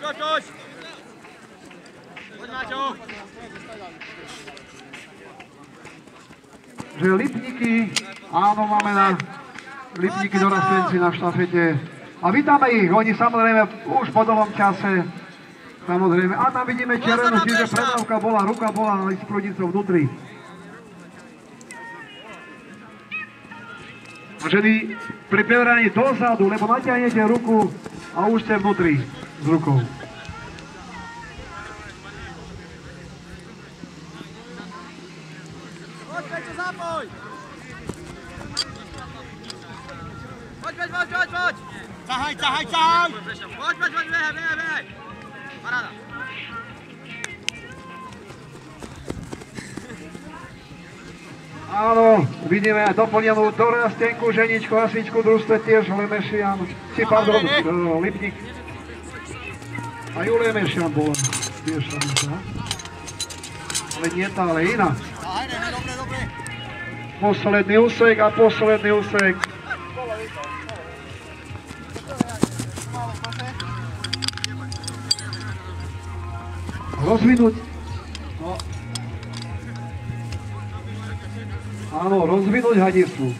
Poď! Poď, Maťo! Že Lipníky, áno, máme na Lipníky dorastenci na štafete. A vítame ich, oni samozrejme už po dlhom čase, samozrejme. A tam vidíme červenú, čiže predávka bola, ruka bola s prudicou vnútri. Ženy pri preveraní dozadu, lebo natiahnete ruku a už ste vnútri s rukou. Poď, Peťo, zapoj! Poď! Ťahaj! Poď, behaj! Paráda! Áno, vidíme doplnenú dorastenku, ženičku, hasičku, družstve tiež Lemešian, Lipník. A ju Lemešian bola tiež tam, ale nie tá, ale iná. Dobre. Posledný úsek a posledný úsek. Rozvinúť. No. Áno, rozvinúť hadisu.